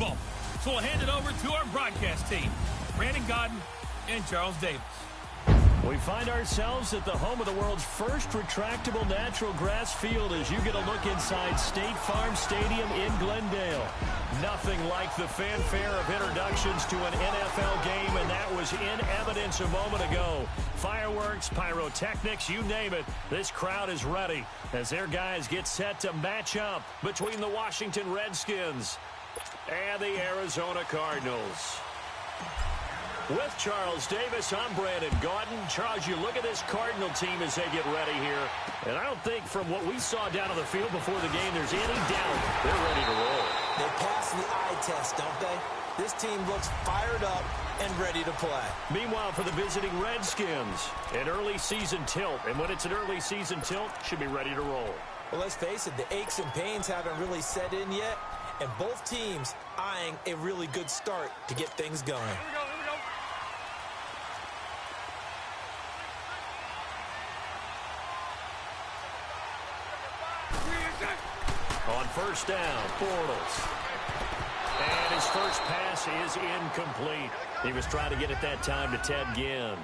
football. So we'll hand it over to our broadcast team, Brandon Godden and Charles Davis. We find ourselves at the home of the world's first retractable natural grass field as you get a look inside State Farm Stadium in Glendale. Nothing like the fanfare of introductions to an NFL game, and that was in evidence a moment ago. Fireworks, pyrotechnics, you name it. This crowd is ready as their guys get set to match up between the Washington Redskins and the Arizona Cardinals. With Charles Davis, I'm Brandon Godden. Charles, you look at this Cardinal team as they get ready here, and I don't think from what we saw down on the field before the game there's any doubt they're ready to roll. They pass the eye test, don't they? This team looks fired up and ready to play. Meanwhile, for the visiting Redskins, an early season tilt, and when it's an early season tilt, should be ready to roll. Well, let's face it, the aches and pains haven't really set in yet, and both teams eyeing a really good start to get things going. On first down, Bortles. And his first pass is incomplete. He was trying to get it that time to Ted Ginn.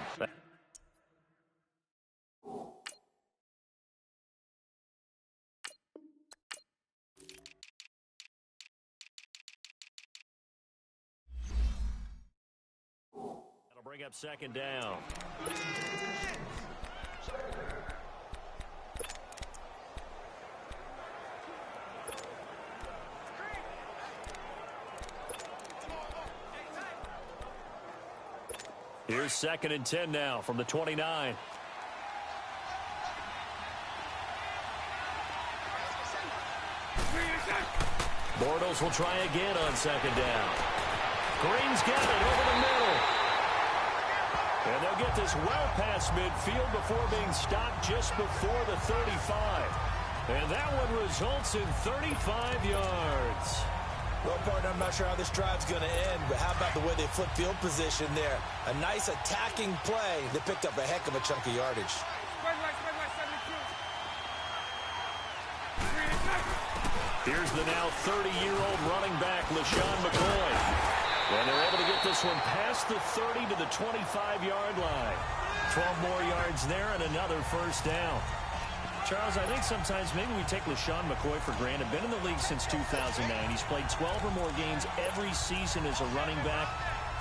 That'll bring up second down. Here's 2nd and 10 now from the 29. Bortles will try again on 2nd down. Green's got it over the middle. And they'll get this well past midfield before being stopped just before the 35. And that one results in 35 yards. Well, partner, I'm not sure how this drive's going to end, but how about the way they flip field position there? A nice attacking play. They picked up a heck of a chunk of yardage. Here's the now 30-year-old running back, LaShawn McCoy. And they're able to get this one past the 30 to the 25-yard line. 12 more yards there and another first down. Charles, I think sometimes maybe we take LaShawn McCoy for granted. Been in the league since 2009. He's played 12 or more games every season as a running back.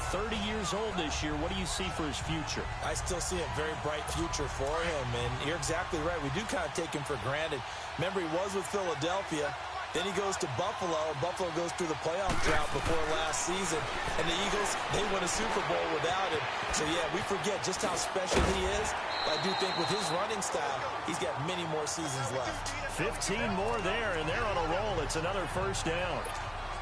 30 years old this year. What do you see for his future? I still see a very bright future for him, and you're exactly right. We do kind of take him for granted. Remember, he was with Philadelphia. Then he goes to Buffalo. Buffalo goes through the playoff drought before last season. And the Eagles, they win a Super Bowl without him. So, yeah, we forget just how special he is. I do think with his running style, he's got many more seasons left. 15 more there, and they're on a roll. It's another first down.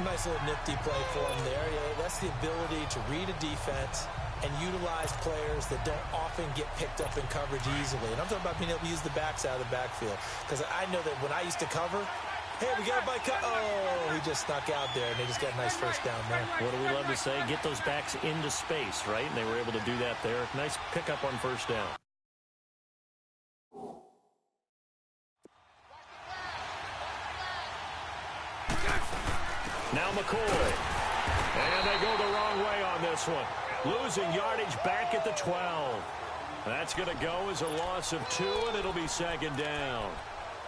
Nice little nifty play for him there. Yeah, that's the ability to read a defense and utilize players that don't often get picked up in coverage easily. And I'm talking about being able to use the backs out of the backfield. Because I know that when I used to cover, hey, we got everybody cut. Oh, he just snuck out there, and they just got a nice first down there. What do we love to say? Get those backs into space, right? And they were able to do that there. Nice pickup on first down. Now McCoy. And they go the wrong way on this one. Losing yardage back at the 12. That's going to go as a loss of 2, and it'll be second down.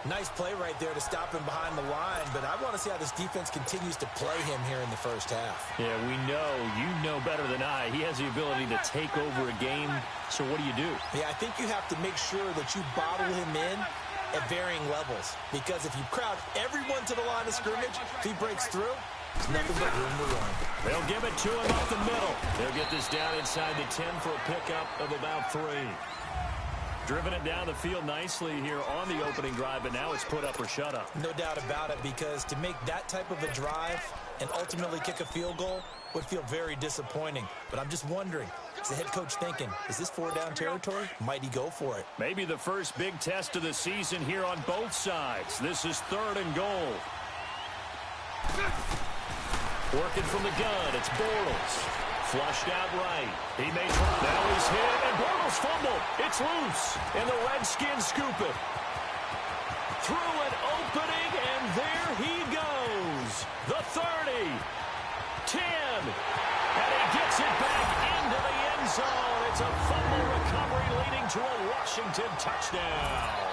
Nice play right there to stop him behind the line, but I want to see how this defense continues to play him here in the first half. Yeah, we know. You know better than I. He has the ability to take over a game, so what do? Yeah, I think you have to make sure that you bottle him in at varying levels, because if you crowd everyone to the line of scrimmage, if he breaks through, there's nothing but room to run. They'll give it to him up the middle. They'll get this down inside the 10 for a pickup of about 3. Driven it down the field nicely here on the opening drive, but now it's put up or shut up. No doubt about it, because to make that type of a drive and ultimately kick a field goal would feel very disappointing. But I'm just wondering, is the head coach thinking, is this 4-down territory? Might he go for it? Maybe the first big test of the season here on both sides. This is 3rd and goal. Working from the gun, it's Bortles. Flushed out right. He may try. Now he's hit, and Bortles fumbled. It's loose, and the Redskins scoop it. Through an opening, and there he goes. The 30. zone. It's a fumble recovery leading to a Washington touchdown.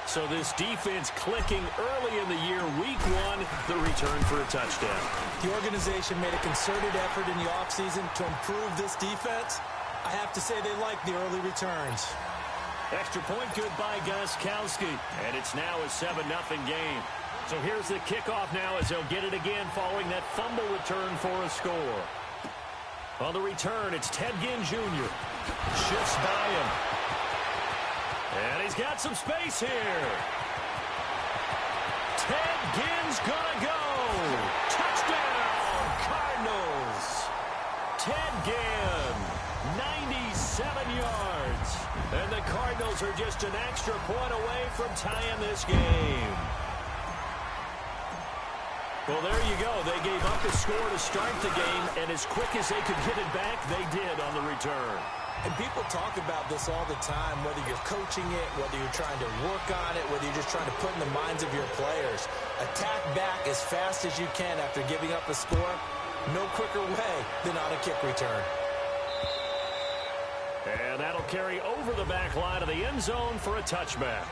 So this defense clicking early in the year, week one, the return for a touchdown. The organization made a concerted effort in the offseason to improve this defense. I have to say they like the early returns. Extra point good by Gostkowski. And it's now a 7-0 game. So here's the kickoff now as they'll get it again following that fumble return for a score. On the return, it's Ted Ginn Jr. Shifts by him. And he's got some space here. Ted Ginn's gonna go. Touchdown, Cardinals. Ted Ginn, 97 yards. And the Cardinals are just an extra point away from tying this game. Well, there you go. They gave up a score to start the game, and as quick as they could get it back, they did on the return. And people talk about this all the time, whether you're coaching it, whether you're trying to work on it, whether you're just trying to put in the minds of your players. Attack back as fast as you can after giving up a score. No quicker way than on a kick return. And that'll carry over the back line of the end zone for a touchback.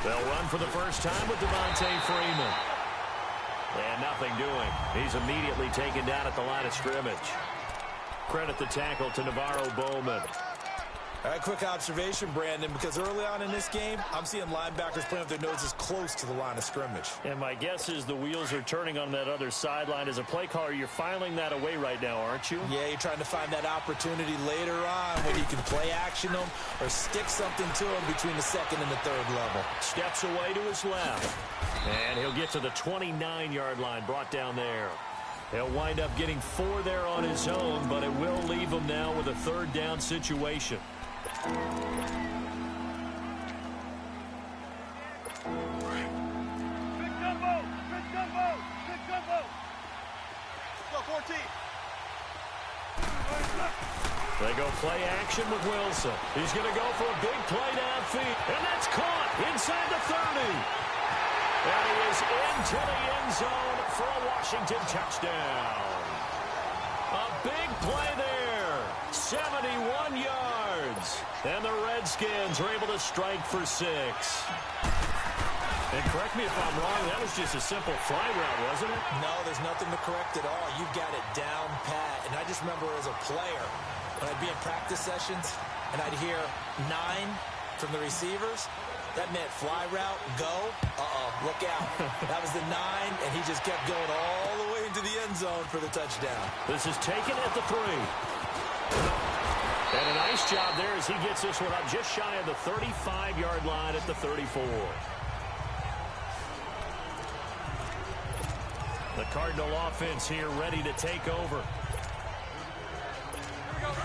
They'll run for the first time with Devontae Freeman. And nothing doing. He's immediately taken down at the line of scrimmage. Credit the tackle to Navarro Bowman. All right, quick observation, Brandon, because early on in this game, I'm seeing linebackers playing with their noses close to the line of scrimmage. And my guess is the wheels are turning on that other sideline. As a play caller, you're filing that away right now, aren't you? Yeah, you're trying to find that opportunity later on when you can play action them or stick something to them between the second and the third level. Steps away to his left. And he'll get to the 29-yard line, brought down there. He'll wind up getting 4 there on his own, but it will leave him now with a third down situation. Good gumbo! Good gumbo! Good gumbo! Go, 14. They go play action with Wilson. He's going to go for a big play downfield. And that's caught inside the 30. And he is into the end zone for a Washington touchdown. A big play there. 71 yards. And the Redskins are able to strike for 6. And correct me if I'm wrong, that was just a simple fly route, wasn't it? No, there's nothing to correct at all. You've got it down pat. And I just remember as a player, when I'd be in practice sessions and I'd hear 9 from the receivers, that meant fly route, go, look out. That was the 9, and he just kept going all the way into the end zone for the touchdown. This is taken at the 3. And a nice job there as he gets this one up just shy of the 35-yard line at the 34. The Cardinal offense here ready to take over.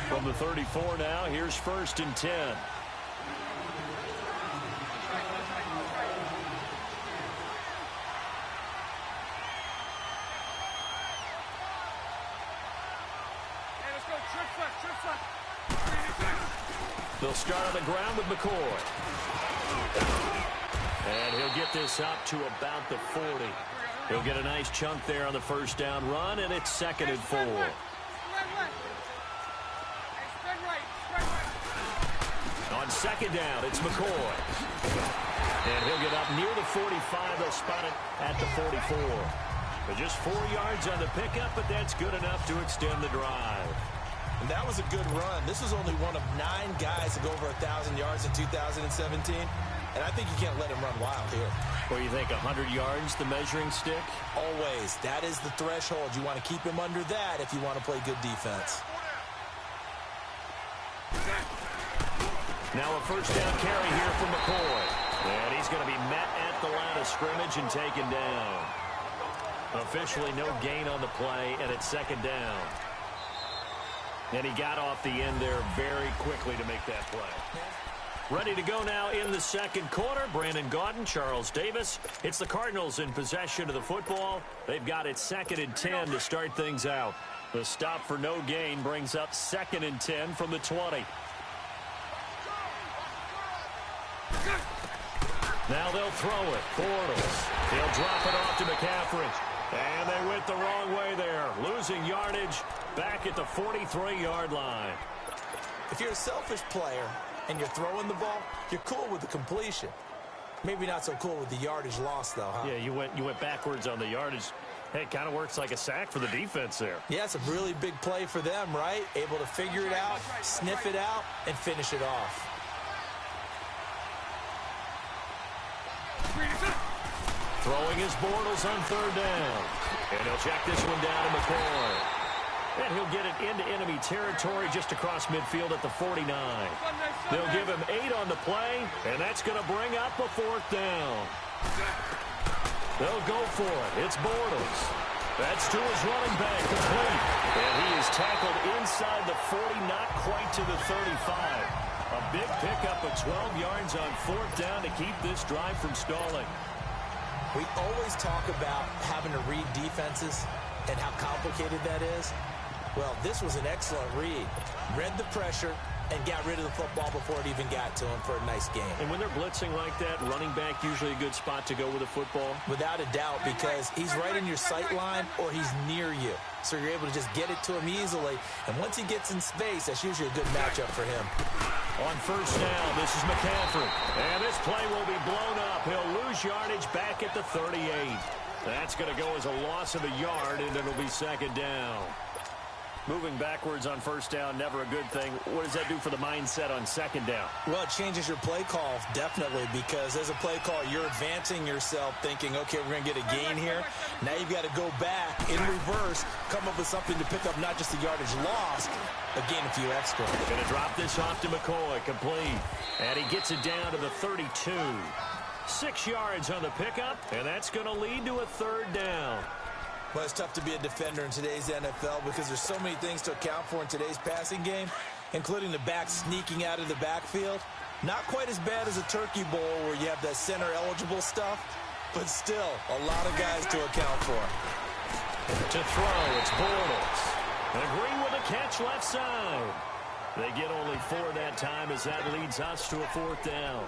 From the 34 now, here's 1st and 10. They'll start on the ground with McCoy. And he'll get this up to about the 40. He'll get a nice chunk there on the first down run, and it's 2nd and 4. On 2nd down, it's McCoy. And he'll get up near the 45. They'll spot it at the 44. But just 4 yards on the pickup, but that's good enough to extend the drive. And that was a good run. This was only one of 9 guys to go over 1,000 yards in 2017. And I think you can't let him run wild here. Or you think 100 yards, the measuring stick? Always. That is the threshold. You want to keep him under that if you want to play good defense. Now a first down carry here from McCoy. And he's going to be met at the line of scrimmage and taken down. Officially no gain on the play, and it's 2nd down. And he got off the end there very quickly to make that play. Ready to go now in the second quarter. Brandon Gaudin, Charles Davis. It's the Cardinals in possession of the football. They've got it 2nd and 10 to start things out. The stop for no gain brings up 2nd and 10 from the 20. Now they'll throw it. Bortles. He'll drop it off to McCaffrey. And they went the wrong way there. Losing yardage back at the 43-yard line. If you're a selfish player and you're throwing the ball, you're cool with the completion. Maybe not so cool with the yardage loss, though, huh? Yeah, you went backwards on the yardage. Hey, it kind of works like a sack for the defense there. Yeah, it's a really big play for them, right? Able to figure it out, sniff it out, and finish it off. Throwing his Bortles on 3rd down. And he'll check this one down to McCoy. And he'll get it into enemy territory just across midfield at the 49. They'll give him 8 on the play, and that's going to bring up a 4th down. They'll go for it. It's Bortles. That's to his running back, complete. And he is tackled inside the 40, not quite to the 35. A big pickup of 12 yards on 4th down to keep this drive from stalling. We always talk about having to read defenses and how complicated that is. Well, this was an excellent read. Read the pressure and got rid of the football before it even got to him for a nice game. And when they're blitzing like that, running back usually a good spot to go with the football? Without a doubt, because he's right in your sight line or he's near you. So you're able to just get it to him easily. And once he gets in space, that's usually a good matchup for him. On 1st down, this is McCaffrey. And this play will be blown up. He'll lose yardage back at the 38. That's going to go as a loss of a yard, and it'll be 2nd down. Moving backwards on 1st down, never a good thing. What does that do for the mindset on 2nd down? Well, it changes your play call, definitely, because as a play call, you're advancing yourself thinking, okay, we're going to get a gain here. Now you've got to go back in reverse, come up with something to pick up not just the yardage lost, but gain a few extra. Going to drop this off to McCoy, complete. And he gets it down to the 32. 6 yards on the pickup, and that's going to lead to a 3rd down. Well, it's tough to be a defender in today's NFL because there's so many things to account for in today's passing game, including the back sneaking out of the backfield. Not quite as bad as a turkey bowl where you have that center-eligible stuff, but still a lot of guys to account for. To throw, it's Bortles. And Green with a catch left side. They get only 4 that time as that leads us to a 4th down.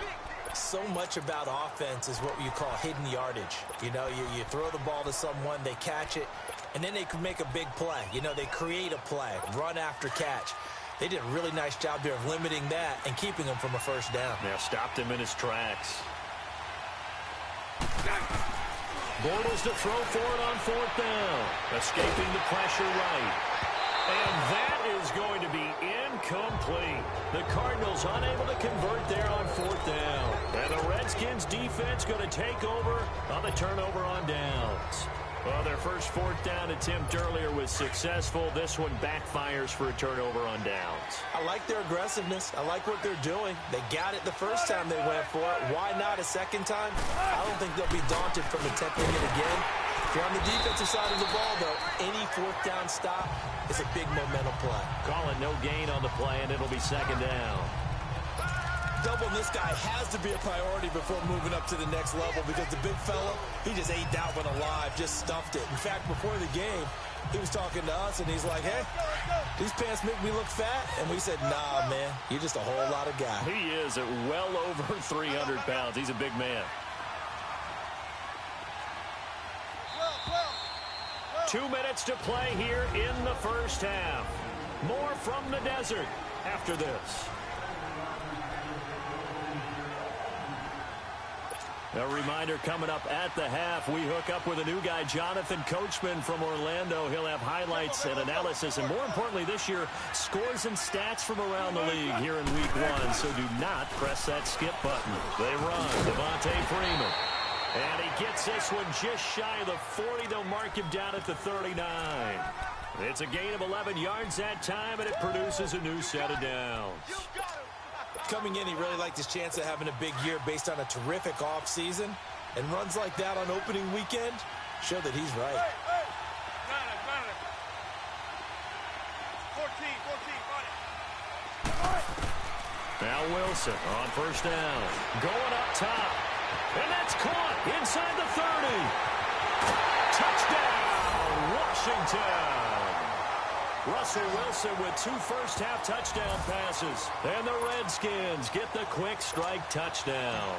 So much about offense is what you call hidden yardage. You know, you throw the ball to someone, they catch it, and then they can make a big play. You know, they create a play, run after catch. They did a really nice job there of limiting that and keeping him from a 1st down. Yeah, stopped him in his tracks. Bortles to throw for it on 4th down. Escaping the pressure right. And that is going to be incomplete. The Cardinals unable to convert there on 4th down. And the Redskins defense going to take over on the turnover on downs. Well, their first 4th down attempt earlier was successful. This one backfires for a turnover on downs. I like their aggressiveness. I like what they're doing. They got it the first time they went for it. Why not a second time? I don't think they'll be daunted from attempting it again. If you're on the defensive side of the ball, though, any 4th down stop is a big momentum play. Call it no gain on the play, and it'll be 2nd down. Doubling this guy has to be a priority before moving up to the next level because the big fella, he just ate that one alive, just stuffed it. In fact, before the game, he was talking to us, and he's like, hey, these pants make me look fat. And we said, nah, man, you're just a whole lot of guy. He is at well over 300 pounds. He's a big man. 2 minutes to play here in the 1st half. More from the desert after this. A reminder coming up at the half, we hook up with a new guy, Jonathan Coachman from Orlando. He'll have highlights and analysis, and more importantly this year, scores and stats from around the league here in Week 1. So do not press that skip button. They run, Devontae Freeman. And he gets this one just shy of the 40. They'll mark him down at the 39. It's a gain of 11 yards that time, and it produces a new set of downs. Coming in, he really liked his chance of having a big year based on a terrific offseason. And runs like that on opening weekend show that he's right. Hey, got it. 14, run it. Now Wilson on first down. Going up top. And that's caught inside the 30. Touchdown, Washington. Russell Wilson with 2 first-half touchdown passes. And the Redskins get the quick strike touchdown.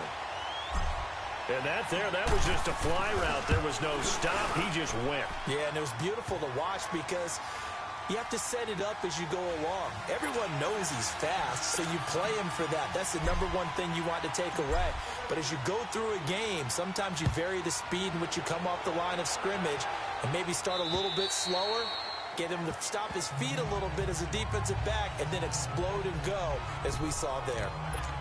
And that was just a fly route. There was no stop. He just went. Yeah, and it was beautiful to watch because you have to set it up as you go along. Everyone knows he's fast, so you play him for that. That's the number one thing you want to take away. But as you go through a game, sometimes you vary the speed in which you come off the line of scrimmage and maybe start a little bit slower, get him to stop his feet a little bit as a defensive back, and then explode and go, as we saw there.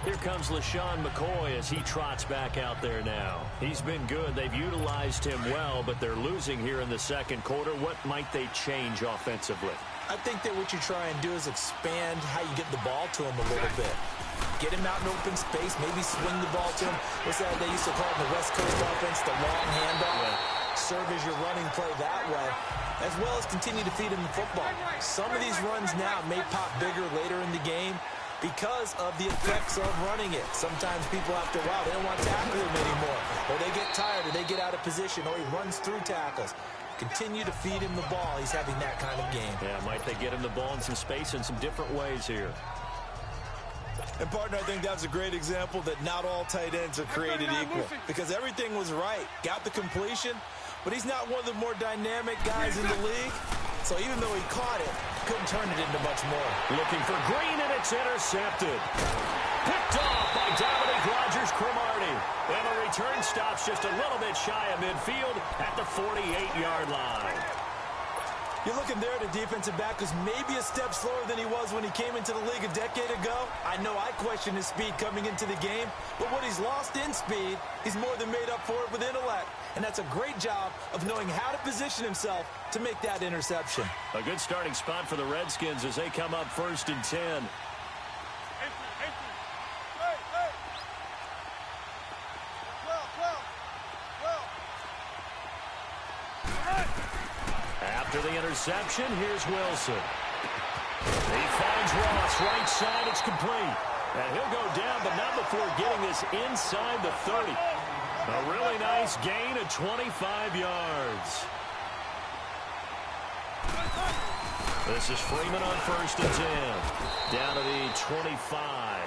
Here comes LaShawn McCoy as he trots back out there now. He's been good. They've utilized him well, but they're losing here in the second quarter. What might they change offensively? I think that what you try and do is expand how you get the ball to him a little bit. Get him out in open space, maybe swing the ball to him. What's that they used to call it in the West Coast offense, the long handoff? Yeah. Serve as your running play that way, as well as continue to feed him the football. Some of these runs now may pop bigger later in the game because of the effects of running it. Sometimes people after a while, they don't want to tackle him anymore, or they get tired, or they get out of position, or he runs through tackles. Continue to feed him the ball. He's having that kind of game. Yeah, might they get him the ball in some space in some different ways here. And, partner, I think that's a great example that not all tight ends are created equal, because everything was right. Got the completion, but he's not one of the more dynamic guys in the league. So even though he caught it, couldn't turn it into much more. Looking for Green, and it's intercepted. Picked off by Dominique Rodgers-Cromartie. And the return stops just a little bit shy of midfield at the 48-yard line. You're looking there at a defensive back who's maybe a step slower than he was when he came into the league a decade ago. I know I questioned his speed coming into the game, but what he's lost in speed, he's more than made up for it with intellect. And that's a great job of knowing how to position himself to make that interception. A good starting spot for the Redskins as they come up 1st and 10. After the interception, here's Wilson. He finds Ross right side. It's complete. And he'll go down, but not before getting this inside the 30. A really nice gain of 25 yards. This is Freeman on 1st and 10. Down to the 25.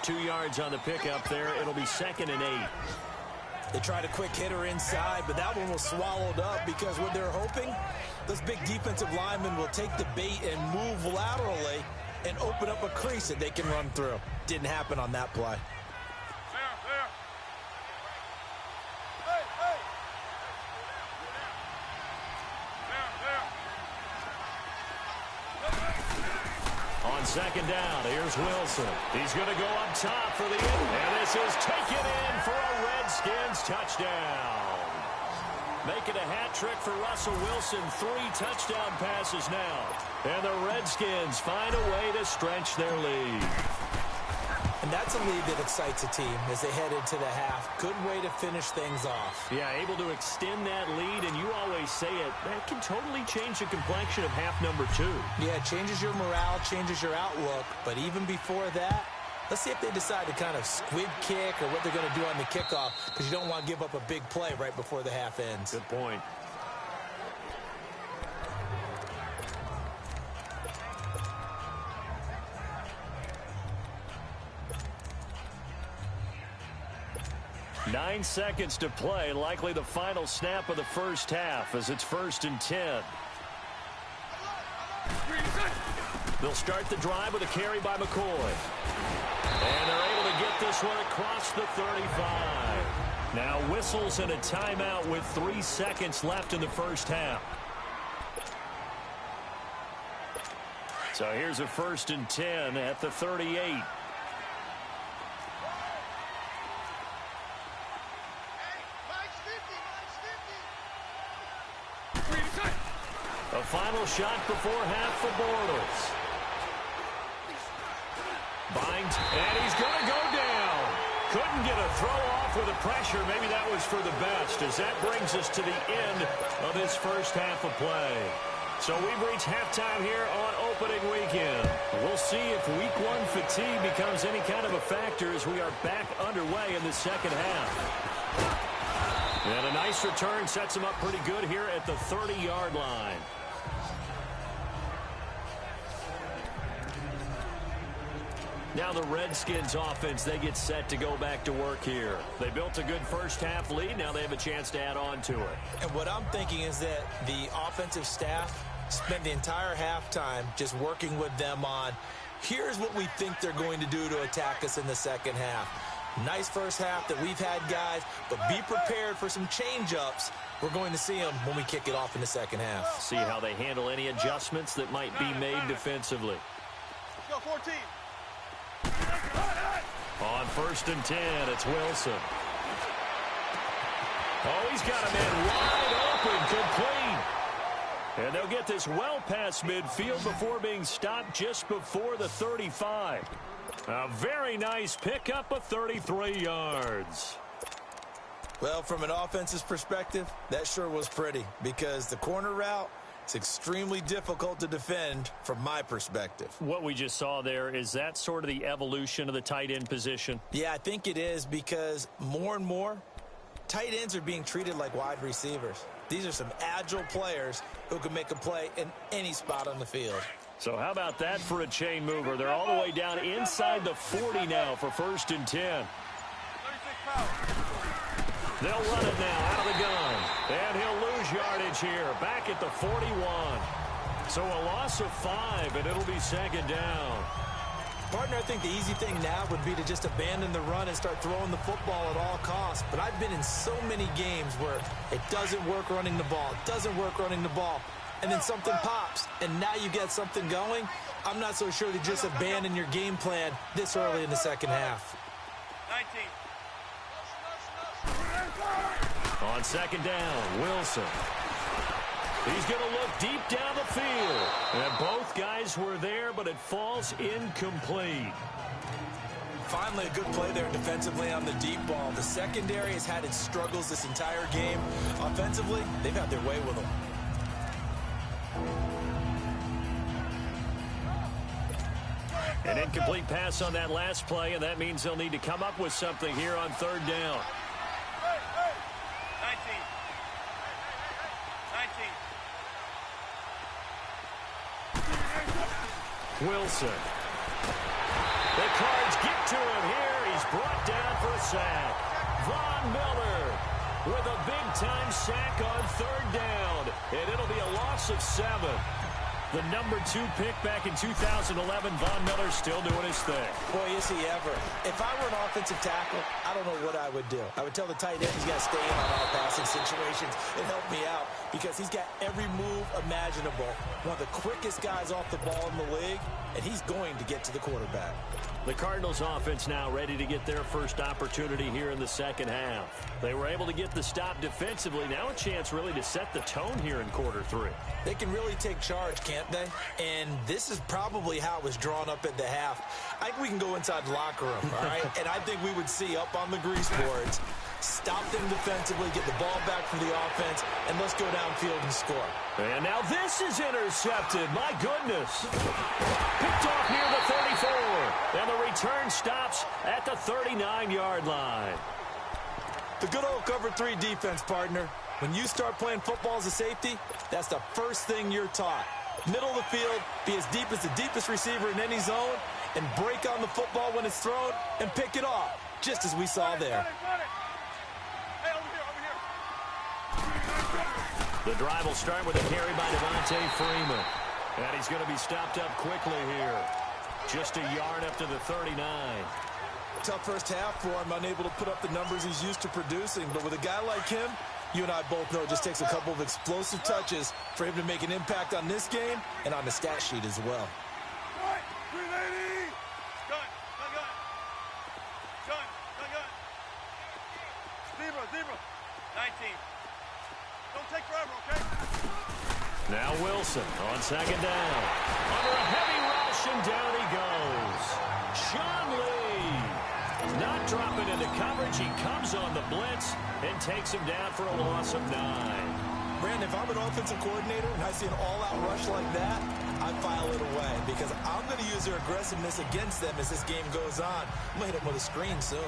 2 yards on the pickup there. It'll be 2nd and 8. They tried a quick hitter inside, but that one was swallowed up because what they're hoping, those big defensive linemen will take the bait and move laterally and open up a crease that they can run through. Didn't happen on that play. On 2nd down, here's Wilson. He's going to go up top for the end. And this is taken in for a Redskins touchdown. Making a hat trick for Russell Wilson. 3 touchdown passes now. And the Redskins find a way to stretch their lead. And that's a lead that excites a team as they head into the half. Good way to finish things off. Yeah, able to extend that lead, and you always say it, that can totally change the complexion of half number 2. Yeah, it changes your morale, changes your outlook. But even before that, let's see if they decide to kind of squib kick or what they're going to do on the kickoff, because you don't want to give up a big play right before the half ends. Good point. Nine seconds to play, likely the final snap of the first half as it's 1st and 10. They'll start the drive with a carry by McCoy. And they're able to get this one across the 35. Now whistles and a timeout with 3 seconds left in the first half. So here's a 1st and 10 at the 38. A final shot before half for Bortles. Binds, and he's going to go down. Couldn't get a throw off with the pressure. Maybe that was for the best, as that brings us to the end of this first half of play. So we've reached halftime here on opening weekend. We'll see if week one fatigue becomes any kind of a factor as we are back underway in the second half. And a nice return sets them up pretty good here at the 30-yard line. Now the Redskins offense, they get set to go back to work here. They built a good first half lead. Now they have a chance to add on to it. And what I'm thinking is that the offensive staff spent the entire halftime just working with them on, here's what we think they're going to do to attack us in the second half. Nice first half that we've had, guys, but be prepared for some change-ups. We're going to see them when we kick it off in the second half. See how they handle any adjustments that might be made defensively. Let's go, 14. On 1st and 10, it's Wilson. Oh, he's got a man wide open, complete. And they'll get this well past midfield before being stopped just before the 35. A very nice pickup of 33 yards. Well, from an offensive perspective, that sure was pretty because the corner route, it's extremely difficult to defend from my perspective. What we just saw there, is that sort of the evolution of the tight end position? Yeah, I think it is because more and more, tight ends are being treated like wide receivers. These are some agile players who can make a play in any spot on the field. So how about that for a chain mover? They're all the way down inside the 40 now for 1st and 10. 36 power. They'll run it now out of the gun. And he'll lose yardage here, back at the 41. So a loss of 5, and it'll be 2nd down. Partner, I think the easy thing now would be to just abandon the run and start throwing the football at all costs. But I've been in so many games where it doesn't work running the ball. It doesn't work running the ball. And then something pops, and now you get something going. I'm not so sure to just abandon your game plan this early in the second half. 19. On 2nd down, Wilson. He's going to look deep down the field. And both guys were there, but it falls incomplete. Finally, a good play there defensively on the deep ball. The secondary has had its struggles this entire game. Offensively, they've had their way with them. An incomplete pass on that last play, and that means they'll need to come up with something here on 3rd down. 19. Wilson. The Cards get to him here. He's brought down for a sack. Von Miller with a big-time sack on 3rd down, and it'll be a loss of 7. The number 2 pick back in 2011, Von Miller still doing his thing. Boy, is he ever. If I were an offensive tackle, I don't know what I would do. I would tell the tight end he's got to stay in on all passing situations and help me out because he's got every move imaginable. One of the quickest guys off the ball in the league, and he's going to get to the quarterback. The Cardinals offense now ready to get their first opportunity here in the second half. They were able to get the stop defensively. Now a chance really to set the tone here in quarter 3. They can really take charge, can't they? And this is probably how it was drawn up at the half. I think we can go inside the locker room, all right? And I think we would see up on the grease boards, stop them defensively, get the ball back for the offense, and let's go downfield and score. And now this is intercepted. My goodness. Picked off near the 34. And the return stops at the 39-yard line. The good old cover 3 defense, partner. When you start playing football as a safety, that's the first thing you're taught. Middle of the field, be as deep as the deepest receiver in any zone, and break on the football when it's thrown and pick it off, just as we saw there. Hey, over here. The drive will start with a carry by Devontae Freeman. And he's going to be stopped up quickly here. Just a yard up to the 39. Tough first half for him, unable to put up the numbers he's used to producing. But with a guy like him, you and I both know it just takes a couple of explosive touches for him to make an impact on this game and on the stat sheet as well. Right, 380. Gun. Zebra. 19. Don't take forever, okay? Now Wilson on 2nd down. Under a heavy rush, and down he goes. Sean Lee not dropping into coverage. He comes on the blitz and takes him down for a loss of 9. Brandon, if I'm an offensive coordinator and I see an all-out rush like that, I file it away because I'm going to use their aggressiveness against them as this game goes on. I'm going to hit them with a screen soon.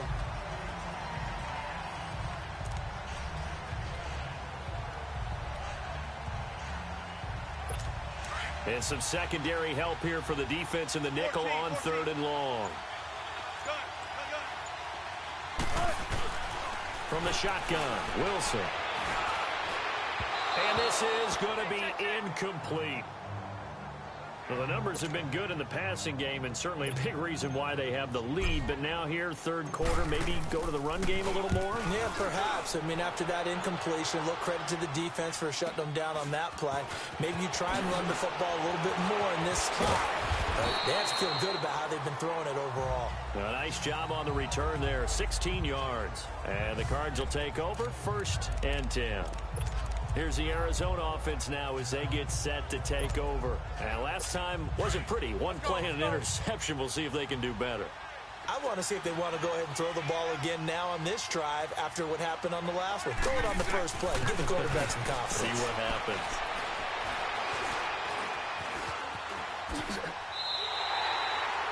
And some secondary help here for the defense in the nickel on 3rd and long. From the shotgun, Wilson. And this is going to be incomplete. Well, the numbers have been good in the passing game and certainly a big reason why they have the lead. But now here, 3rd quarter, maybe go to the run game a little more? Yeah, perhaps. I mean, after that incompletion, a little credit to the defense for shutting them down on that play. Maybe you try and run the football a little bit more in this spot. But they have to feel good about how they've been throwing it overall. A nice job on the return there, 16 yards. And the Cards will take over, 1st and 10. Here's the Arizona offense now as they get set to take over. And last time wasn't pretty. One play and an interception. We'll see if they can do better. I want to see if they want to go ahead and throw the ball again now on this drive after what happened on the last one. Throw it on the first play. Give the quarterback some confidence. See what happens.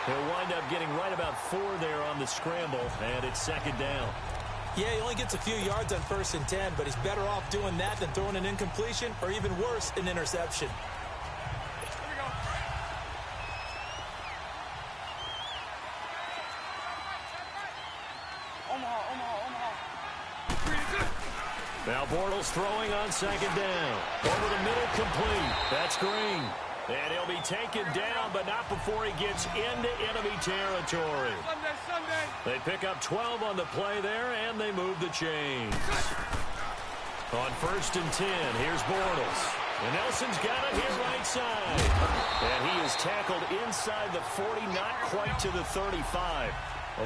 He'll wind up getting right about 4 there on the scramble, and it's 2nd down. Yeah, he only gets a few yards on 1st and 10, but he's better off doing that than throwing an incompletion or even worse, an interception. Now Bortles throwing on 2nd down. Over the middle, complete. That's Green. And he'll be taken down, but not before he gets into enemy territory. They pick up 12 on the play there, and they move the chains. On 1st and 10, here's Bortles. And Nelson's got it here right side. And he is tackled inside the 40, not quite to the 35.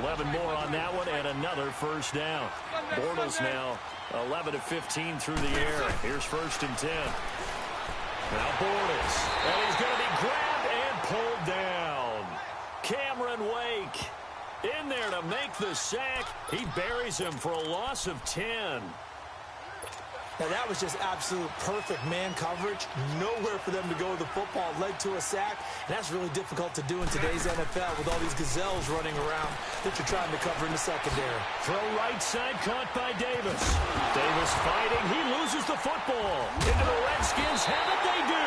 11 more on that one, and another 1st down. Bortles now 11 of 15 through the air. Here's 1st and 10. Now Bortles, and he's going to be grabbed and pulled down. Cameron Wake in there to make the sack. He buries him for a loss of 10. Now that was just absolute perfect man coverage. Nowhere for them to go with the football. Led to a sack. And that's really difficult to do in today's NFL with all these gazelles running around that you're trying to cover in the secondary. Throw right side caught by Davis. Davis fighting. He loses the football. Into the Redskins have it. They do.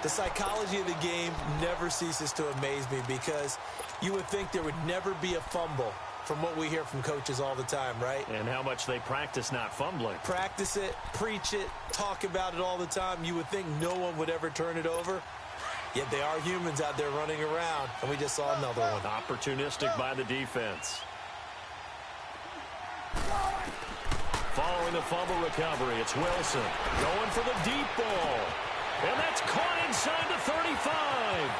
The psychology of the game never ceases to amaze me because you would think there would never be a fumble from what we hear from coaches all the time, right? And how much they practice not fumbling. Practice it, preach it, talk about it all the time. You would think no one would ever turn it over. Yet they are humans out there running around, and we just saw another one. Opportunistic by the defense. Following the fumble recovery, it's Wilson going for the deep ball. And that's caught inside the 35.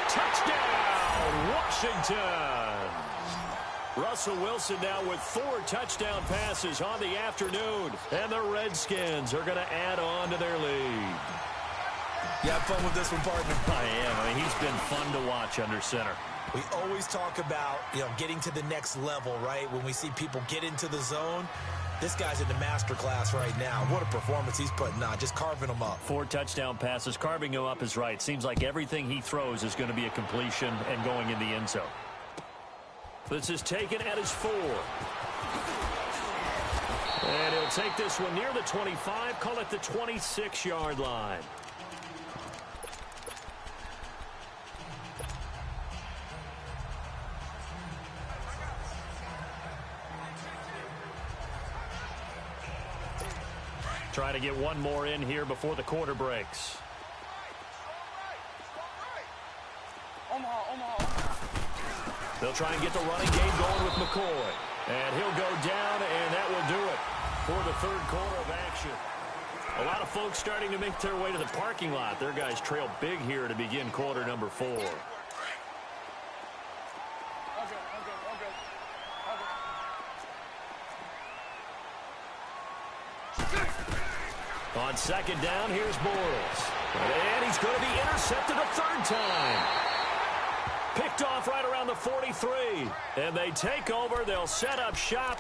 Touchdown, Washington. Russell Wilson now with 4 touchdown passes on the afternoon. And the Redskins are going to add on to their lead. You have fun with this one, partner? I am. I mean, he's been fun to watch under center. We always talk about, getting to the next level, right? When we see people get into the zone. This guy's in the master class right now. What a performance he's putting on, just carving them up. 4 touchdown passes. Carving him up is right. Seems like everything he throws is going to be a completion and going in the end zone. This is taken at his 4. And he'll take this one near the 25, call it the 26-yard line. Try to get one more in here before the quarter breaks. They'll try and get the running game going with McCoy. And he'll go down, and that will do it for the 3rd quarter of action. A lot of folks starting to make their way to the parking lot. Their guys trail big here to begin quarter number 4. On 2nd down, here's Bortles. And he's going to be intercepted a 3rd time. Picked off right around the 43. And they take over. They'll set up shop.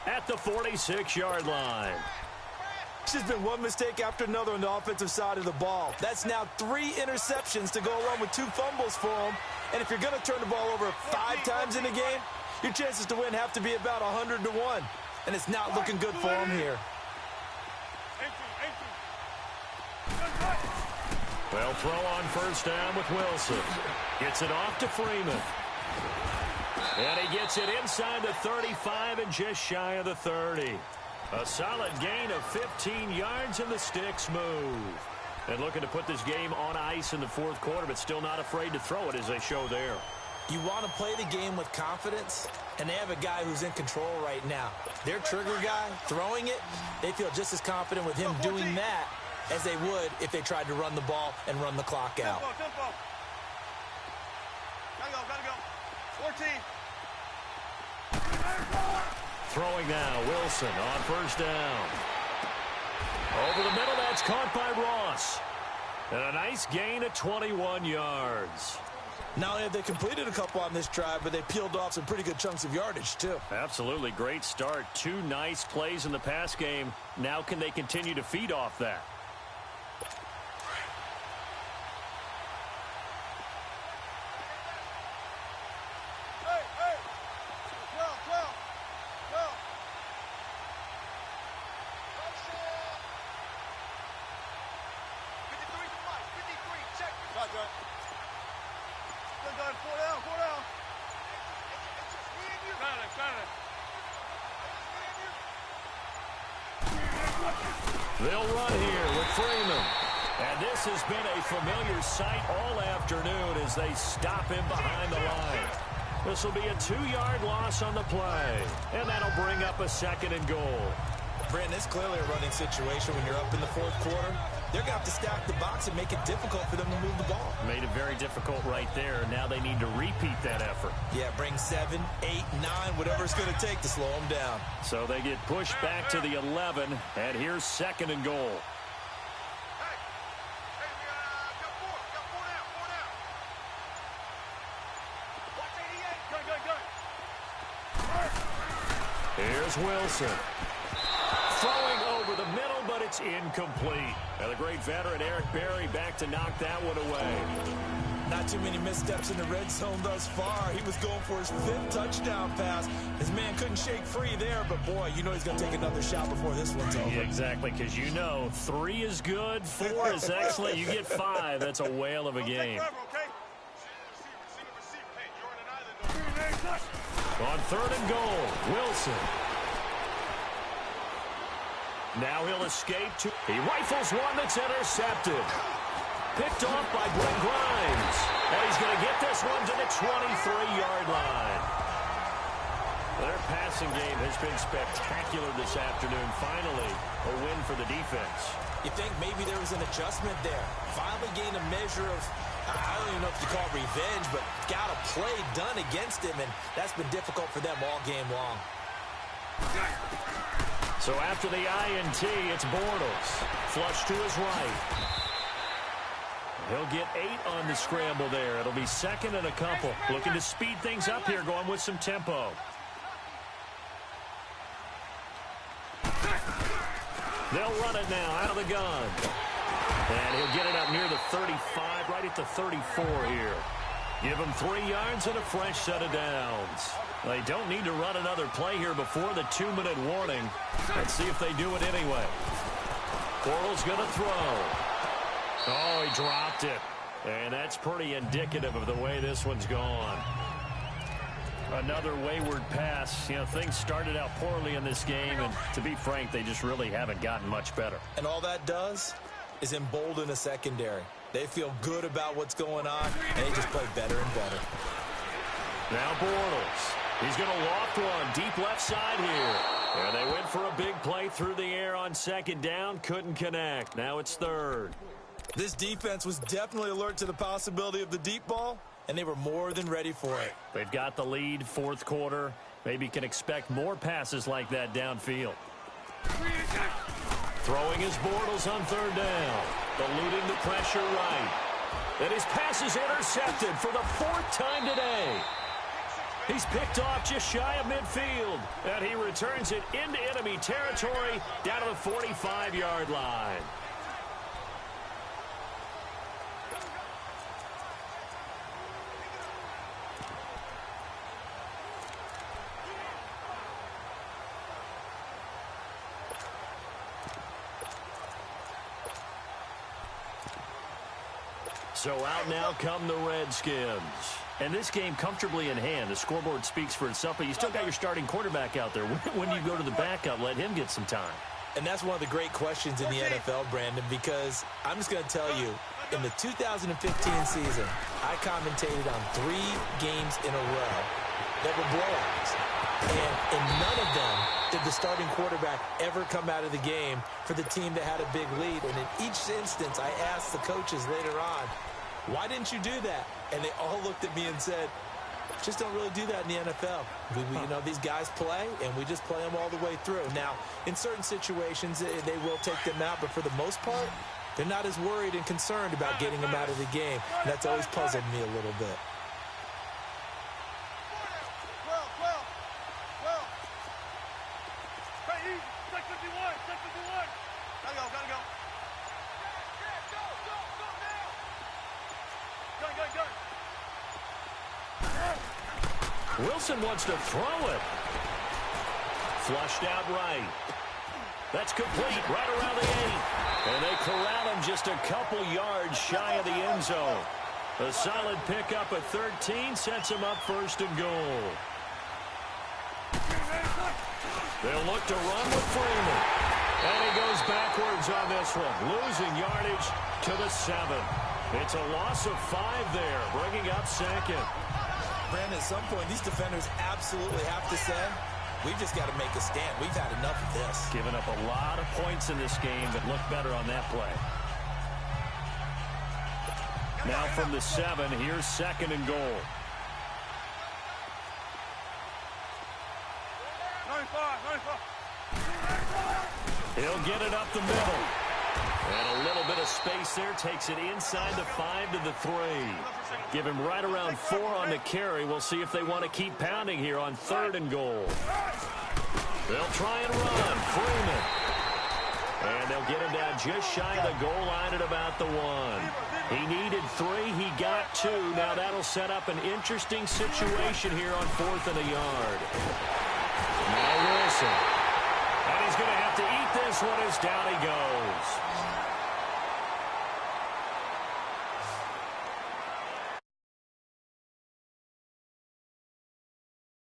at the 46-yard line. It's just been one mistake after another on the offensive side of the ball. That's now 3 interceptions to go along with 2 fumbles for him. And if you're going to turn the ball over 5 times in a game, your chances to win have to be about 100 to 1. And it's not looking good for him here. They'll throw on first down with Wilson. Gets it off to Freeman. And he gets it inside the 35 and just shy of the 30. A solid gain of 15 yards, and the sticks move. And looking to put this game on ice in the fourth quarter, but still not afraid to throw it as they show there. You want to play the game with confidence, and they have a guy who's in control right now. Their trigger guy, throwing it, they feel just as confident with him doing that as they would if they tried to run the ball and run the clock out. Tempo. Gotta go. 14. Throwing now, Wilson on first down. Over the middle, that's caught by Ross. And a nice gain of 21 yards. Not only have they completed a couple on this drive, but they peeled off some pretty good chunks of yardage, too. Absolutely great start. 2 nice plays in the pass game. Now can they continue to feed off that? They'll run here with Freeman. And this has been a familiar sight all afternoon as they stop him behind the line. This will be a 2-yard loss on the play. And that'll bring up a 2nd and goal. Brandon, it's clearly a running situation when you're up in the fourth quarter. They're going to have to stack the box and make it difficult for them to move the ball. Made it very difficult right there. Now they need to repeat that effort. Yeah, bring 7, 8, 9, whatever it's going to take to slow them down. So they get pushed back to the 11, and here's 2nd and goal. Here's Wilson. Throwing over the middle, but it's incomplete. And the great veteran Eric Berry back to knock that one away. Not too many missteps in the red zone thus far. He was going for his 5th touchdown pass. His man couldn't shake free there, but boy, you know he's going to take another shot before this one's over. Yeah, exactly, because you know 3 is good, 4 is excellent. You get 5, that's a whale of a game. On 3rd and goal, Wilson. Now he'll escape. He rifles one that's intercepted. Picked off by Brent Grimes. And he's going to get this one to the 23-yard line. Their passing game has been spectacular this afternoon. Finally, a win for the defense. You think maybe there was an adjustment there. Finally gained a measure of, I don't even know if you call it revenge, but got a play done against him, and that's been difficult for them all game long. So after the INT, it's Bortles. Flush to his right. He'll get 8 on the scramble there. It'll be 2nd and a couple. Looking to speed things up here, going with some tempo. They'll run it now out of the gun. And he'll get it up near the 35, right at the 34 here. Give him 3 yards and a fresh set of downs. They don't need to run another play here before the 2-minute warning. Let's see if they do it anyway. Bortles going to throw. Oh, he dropped it. And that's pretty indicative of the way this one's gone. Another wayward pass. You know, things started out poorly in this game, and to be frank, they just really haven't gotten much better. And all that does is embolden a secondary. They feel good about what's going on, and they just play better and better. Now Bortles. He's going to loft one deep left side here. And they went for a big play through the air on 2nd down. Couldn't connect. Now it's 3rd. This defense was definitely alert to the possibility of the deep ball, and they were more than ready for it. They've got the lead, 4th quarter. Maybe can expect more passes like that downfield. Throwing his Bortles on 3rd down. Eluding the pressure right. And his pass is intercepted for the 4th time today. He's picked off just shy of midfield, and he returns it into enemy territory down to the 45-yard line. So out now come the Redskins. And this game comfortably in hand. The scoreboard speaks for itself, but you still got your starting quarterback out there. When do you go to the backup, let him get some time? And that's one of the great questions in the NFL, Brandon, because I'm just going to tell you, in the 2015 season, I commentated on 3 games in a row that were blowouts. And in none of them did the starting quarterback ever come out of the game for the team that had a big lead. And in each instance, I asked the coaches later on, why didn't you do that? And they all looked at me and said, just don't really do that in the NFL. You know, these guys play, and we just play them all the way through. Now, in certain situations, they will take them out, but for the most part, they're not as worried and concerned about getting them out of the game. And that's always puzzled me a little bit. Wilson wants to throw it. Flushed out right. That's complete right around the 8. And they corral him just a couple yards shy of the end zone. A solid pickup at 13 sets him up 1st and goal. They'll look to run with Freeman. And he goes backwards on this one, losing yardage to the 7. It's a loss of 5 there, bringing up 2nd. Brandon, at some point, these defenders absolutely have to say, we've just got to make a stand. We've had enough of this. Giving up a lot of points in this game, but look better on that play. Now from the 7, here's 2nd and goal. 95. He'll get it up the middle. And a little bit of space there takes it inside the 5 to the 3. Give him right around 4 on the carry. We'll see if they want to keep pounding here on 3rd and goal. They'll try and run. Freeman. And they'll get him down just shy of the goal line at about the 1. He needed 3. He got 2. Now that'll set up an interesting situation here on 4th and a yard. Now Wilson. And he's going to have to eat this one as down he goes.